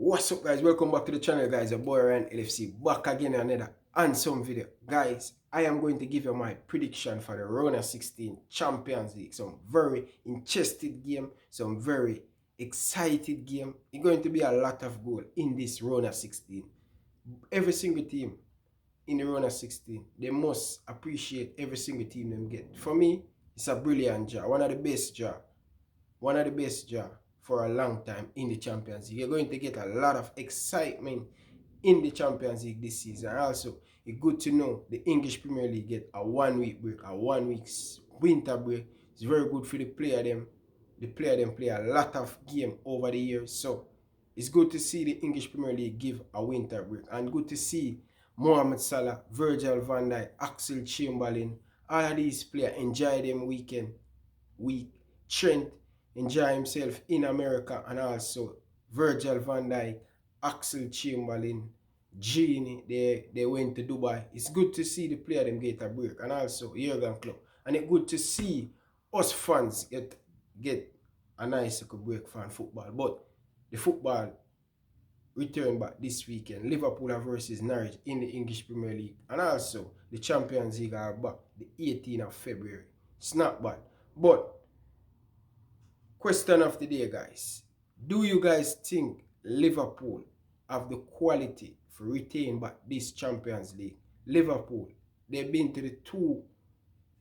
What's up, guys? Welcome back to the channel, guys. Your boy Ryan LFC back again in another handsome video. Guys, I am going to give you my prediction for the Round 16 Champions League. Some very interested game, some very excited game. It's going to be a lot of goal in this Round 16. Every single team in the Round 16, they must appreciate every single team they get. For me, it's a brilliant draw, one of the best draw for a long time in the Champions League. You're going to get a lot of excitement in the Champions League this season. Also, it's good to know the English Premier League get a 1 week break, a 1 week's winter break. It's very good for the player them. The player them play a lot of game over the years. So it's good to see the English Premier League give a winter break. And good to see Mohamed Salah, Virgil van Dijk, Axel Chamberlain, all of these players enjoy them week. Trent enjoy himself in America, and also Virgil van Dijk, Axel Chamberlain, Genie, they went to Dubai. It's good to see the player them get a break, and also Jurgen Klopp. And it's good to see us fans get a nice break from football. But the football return back this weekend. Liverpool versus Norwich in the English Premier League, and also the Champions League are back the 18th of February. It's not bad. But question of the day, guys. Do you guys think Liverpool have the quality for retain back this Champions League? Liverpool, they've been to the two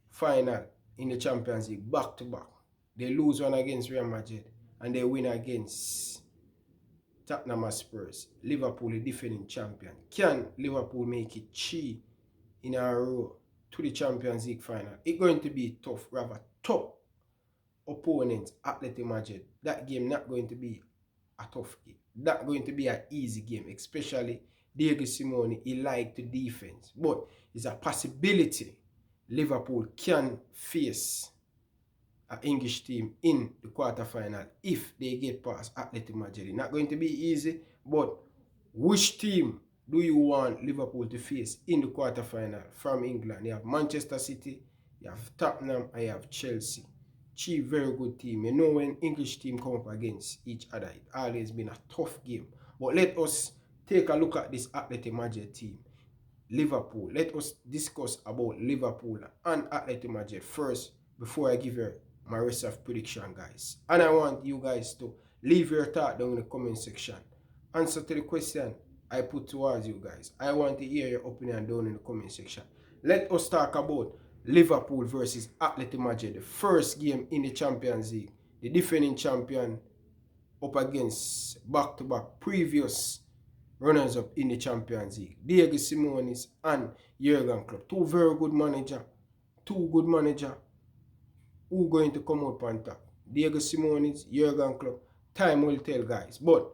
final in the Champions League back to back. They lose one against Real Madrid and they win against Tottenham Spurs. Liverpool, the defending champion. Can Liverpool make it 3 in a row to the Champions League final? It's going to be tough, rather tough opponent, Atletico Madrid. That game not going to be a tough game. Not going to be an easy game, especially Diego Simeone, he like to defense. But it's a possibility Liverpool can face an English team in the quarterfinal if they get past Atletico Madrid. Not going to be easy, but which team do you want Liverpool to face in the quarterfinal from England? You have Manchester City, you have Tottenham, and you have Chelsea. 3 very good teams. You know, when English teams come up against each other, it always been a tough game. But let us take a look at this Atletico Madrid team. Liverpool. Let us discuss about Liverpool and Atletico Madrid first before I give you my rest of prediction, guys. And I want you guys to leave your thought down in the comment section. Answer to the question I put towards you guys. I want to hear your opinion down in the comment section. Let us talk about Liverpool versus Atletico Madrid, the first game in the Champions League. The defending champion up against back-to-back previous runners-up in the Champions League. Diego Simeone and Jurgen Klopp. Two very good managers. Two good managers. Who going to come out on top? Diego Simeone, Jurgen Klopp. Time will tell, guys. But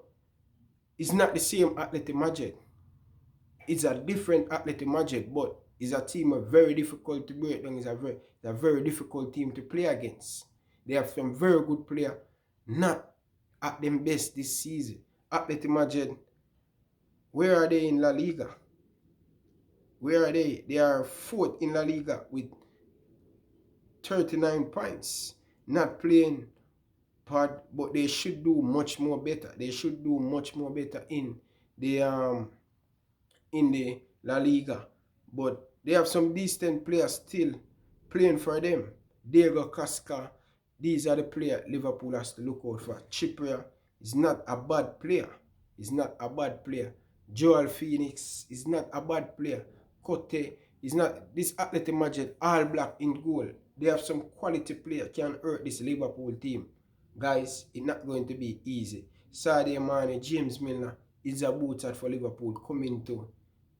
it's not the same Atletico Madrid. It's a different Atletico Madrid, but it's a team very difficult to break down. It's a very difficult team to play against. They have some very good players, not at their best this season. Atletico Madrid, where are they in La Liga? Where are they? They are 4th in La Liga with 39 points. Not playing hard, but they should do much more better. They should do much more better in the La Liga. But they have some decent players still playing for them. Diego Costa, these are the players Liverpool has to look out for. Trippier is not a bad player. He's not a bad player. Joel Phoenix is not a bad player. Cote is not. This Atletico Madrid, all black in goal. They have some quality player can hurt this Liverpool team. Guys, it's not going to be easy. Sadio Mane, James Milner is a booted for Liverpool coming to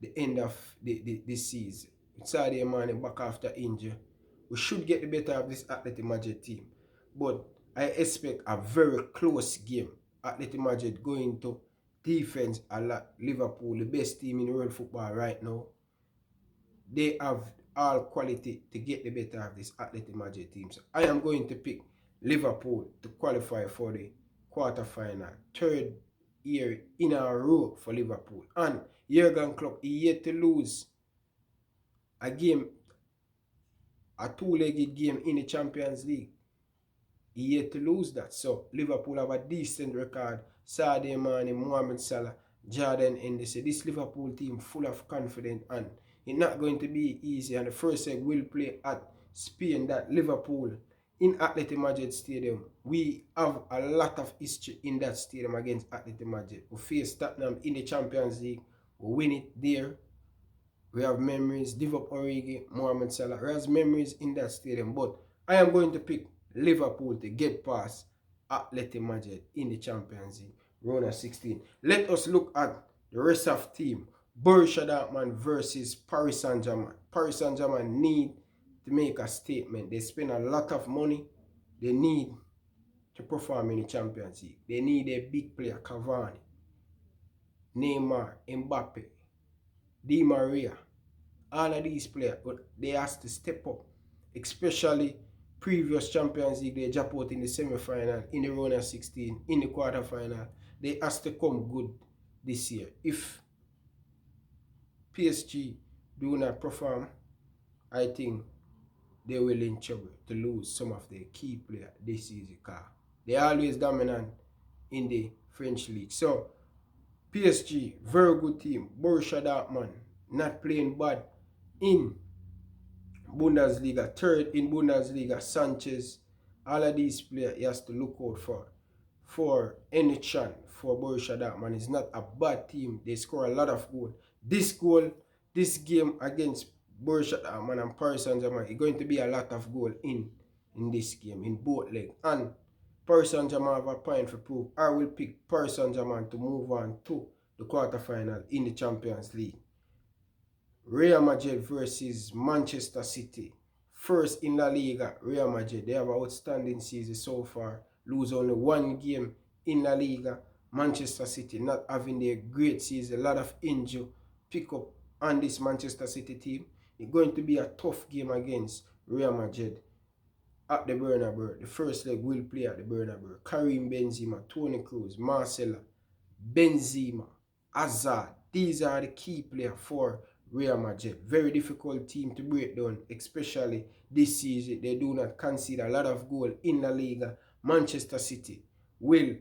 the end of this season. Sadio Mane back after injury. We should get the better of this Atletico Madrid team. But I expect a very close game. Atletico Madrid going to defense a lot. Liverpool, the best team in world football right now. They have all quality to get the better of this Atletico Madrid team. So I am going to pick Liverpool to qualify for the quarterfinal. 3rd year in a row for Liverpool. And Jurgen Klopp, he yet to lose a game, a 2-legged game in the Champions League. He yet to lose that. So Liverpool have a decent record Sadio Mane, Mohamed Salah, Jordan Henderson. This Liverpool team full of confidence, and it's not going to be easy. And the first leg will play at Spain, that Liverpool, in Atletico Madrid Stadium. We have a lot of history in that stadium against Atletico Madrid. We face Tottenham in the Champions League. We win it there. We have memories. Divock Origi, Mohamed Salah. We have memories in that stadium. But I am going to pick Liverpool to get past Atletico Madrid in the Champions League. Round of 16. Let us look at the rest of the team. Borussia Dortmund versus Paris Saint-Germain. Paris Saint-Germain need to make a statement. They spend a lot of money. They need to perform in the Champions League. They need a big player, Cavani, Neymar, Mbappe, Di Maria. All of these players, but they have to step up. Especially previous Champions League, they drop out in the semi-final, in the round of 16, in the quarter-final. They have to come good this year. If PSG do not perform, I think they will in trouble to lose some of their key players this season. They are always dominant in the French league. So, PSG, very good team. Borussia Dortmund, not playing bad in Bundesliga. Third in Bundesliga, Sanchez. All of these players he has to look out for any chance for Borussia Dortmund. It's not a bad team. They score a lot of goals. This game against Borussia Dortmund and Paris Saint-Germain is going to be a lot of goals in this game, in both legs. And Paris Saint-Germain have a point for proof. I will pick Paris Saint-Germain to move on to the quarterfinal in the Champions League. Real Madrid versus Manchester City. First in La Liga, Real Madrid. They have an outstanding season so far. Lose only one game in La Liga. Manchester City not having their great season. A lot of injury pick up on this Manchester City team. It's going to be a tough game against Real Madrid at the Bernabeu. The first leg will play at the Bernabeu. Karim Benzema, Toni Kroos, Marcelo, Benzema, Hazard. These are the key players for Real Madrid. Very difficult team to break down, especially this season. They do not concede a lot of goals in La Liga. Manchester City will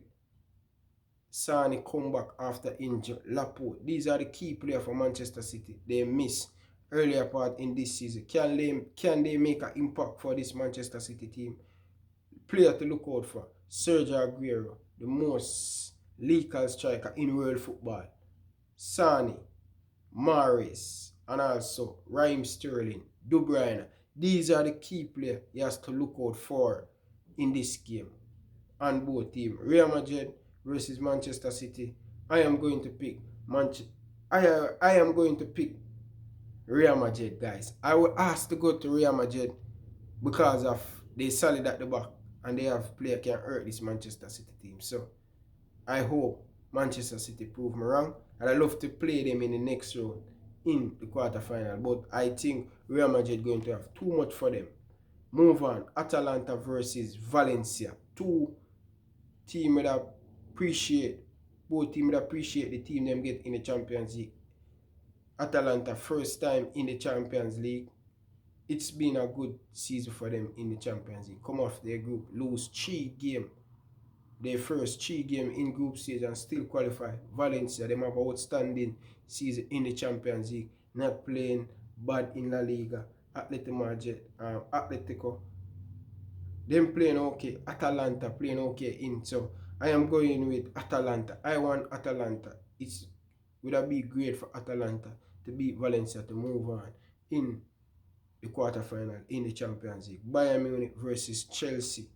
Sane come back after injury. Laporte. These are the key players for Manchester City. They miss earlier part in this season. Can they make an impact for this Manchester City team? Player to look out for. Sergio Aguero, the most lethal striker in world football. Sane, Mahrez, and also Raheem Sterling, De Bruyne. These are the key players he has to look out for in this game. On both teams. Real Madrid versus Manchester City. I am going to pick Real Madrid, guys. I will ask to go to Real Madrid because of they solid at the back and they have player can hurt this Manchester City team. So I hope Manchester City prove me wrong, and I love to play them in the next round in the quarterfinal. But I think Real Madrid going to have too much for them. Move on. Atalanta versus Valencia. Both teams would appreciate the team them get in the Champions League. Atalanta first time in the Champions League. It's been a good season for them in the Champions League. Come off their group, lose 3 games. Their first 3 games in group stage and still qualify. Valencia, them have an outstanding season in the Champions League. Not playing bad in La Liga. Atletico, them playing okay. Atalanta playing okay in. So I am going with Atalanta. I want Atalanta. It would be great for Atalanta to beat Valencia to move on in the quarterfinal in the Champions League. Bayern Munich versus Chelsea.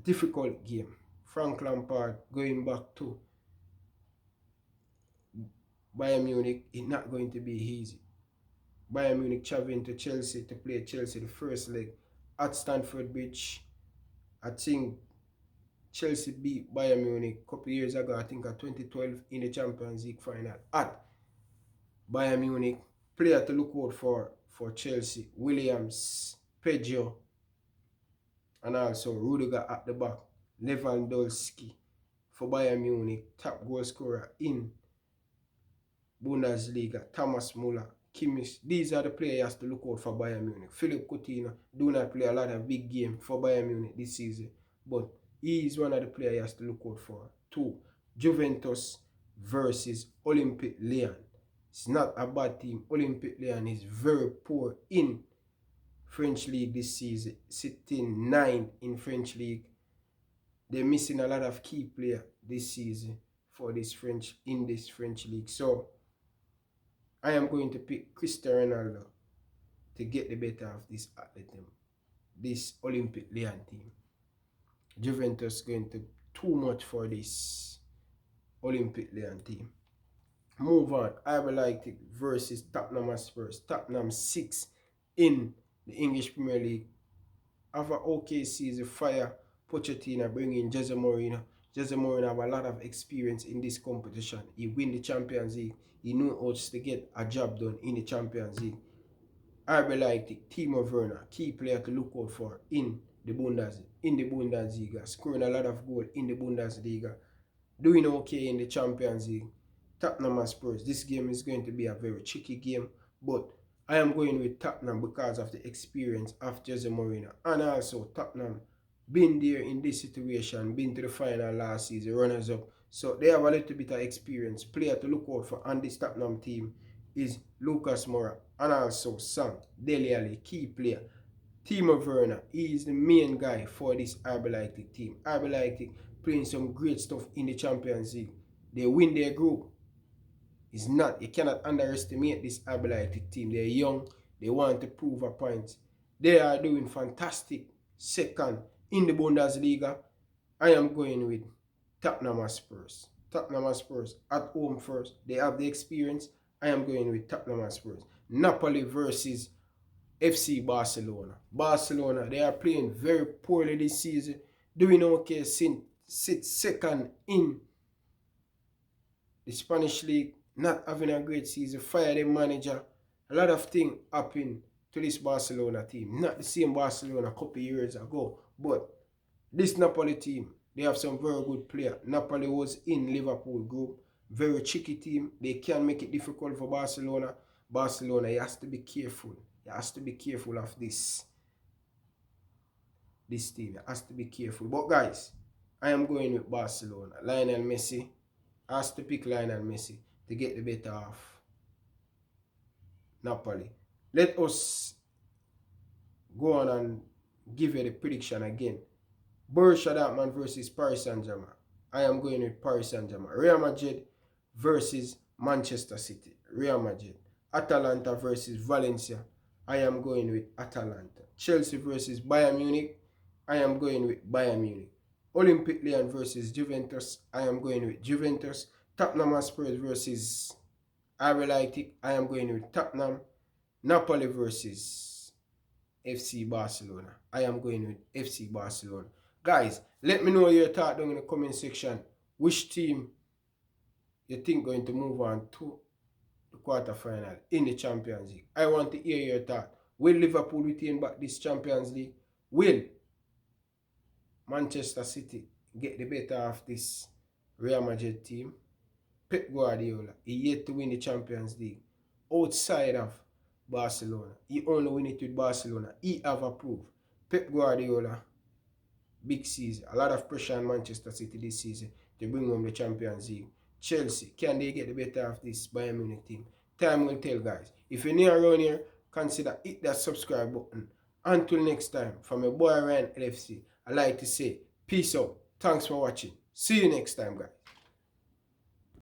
Difficult game. Frank Lampard going back to Bayern Munich is not going to be easy. Bayern Munich traveling to Chelsea to play Chelsea the first leg at Stamford Bridge. I think Chelsea beat Bayern Munich a couple years ago, I think at 2012 in the Champions League final at Bayern Munich. Player to look out for Chelsea. Williams, Pedro, and also Rudiger at the back. Lewandowski for Bayern Munich. Top goal scorer in Bundesliga. Thomas Müller, Kimmich. These are the players to look out for Bayern Munich. Philippe Coutinho do not play a lot of big games for Bayern Munich this season, but he is one of the players to look out for 2. Juventus versus Olympique Lyon. It's not a bad team. Olympique Lyon is very poor in French League this season, sitting 9th in French League. They're missing a lot of key players this season for this French League. So I am going to pick Cristiano Ronaldo to get the better of this Olympique Lyon team. Juventus going to too much for this Olympique Lyon team. Move on. Leipzig versus Tottenham Spurs. Tottenham 6 in the English Premier League. Have an okay season. Fire Pochettino, bring in Jose Mourinho. Jose Mourinho have a lot of experience in this competition. He win the Champions League. He knew how to get a job done in the Champions League. Leipzig, Timo Werner, key player to look out for in the Bundesliga. Scoring a lot of goals in the Bundesliga. Doing okay in the Champions League. Tottenham Spurs. This game is going to be a very tricky game, but I am going with Tottenham because of the experience of Jose Mourinho. And also Tottenham been there in this situation, been to the final last season, runners up. So they have a little bit of experience. Player to look out for on this Tottenham team is Lucas Moura and also Sam Dele Alli, key player. Timo Werner, he is the main guy for this RB Leipzig team. RB Leipzig playing some great stuff in the Champions League. They win their group. You cannot underestimate this RB Leipzig team. They're young. They want to prove a point. They are doing fantastic. Second in the Bundesliga. I am going with Tottenham Spurs. Tottenham Spurs at home first. They have the experience. I am going with Tottenham Spurs. Napoli versus FC Barcelona. Barcelona, they are playing very poorly this season. Doing okay since second in the Spanish League. Not having a great season. Fire the manager. A lot of things happen to this Barcelona team. Not the same Barcelona a couple years ago. But this Napoli team, they have some very good players. Napoli was in Liverpool group. Very tricky team. They can make it difficult for Barcelona. Barcelona, he has to be careful. He has to be careful of this team. He has to be careful. But guys, I am going with Barcelona. Lionel Messi. I has to pick Lionel Messi to get the better of Napoli. Let us go on and give you the prediction again. Borussia Dortmund versus Paris Saint-Germain. I am going with Paris Saint-Germain. Real Madrid versus Manchester City. Real Madrid. Atalanta versus Valencia. I am going with Atalanta. Chelsea versus Bayern Munich. I am going with Bayern Munich. Olympique Lyon versus Juventus. I am going with Juventus. Tottenham Spurs versus RB Leipzig. I am going with Tottenham. Napoli versus FC Barcelona. I am going with FC Barcelona. Guys, let me know your thought down in the comment section. Which team you think going to move on to the quarterfinal in the Champions League? I want to hear your thought. Will Liverpool retain back this Champions League? Will Manchester City get the better of this Real Madrid team? Pep Guardiola, he yet to win the Champions League outside of Barcelona. He only win it with Barcelona. He have approved. Pep Guardiola, big season. A lot of pressure on Manchester City this season to bring home the Champions League. Chelsea, can they get the better of this Bayern Munich team? Time will tell, guys. If you're new around here, consider hit that subscribe button. Until next time, from your boy Ryan LFC, I like to say peace out. Thanks for watching. See you next time, guys.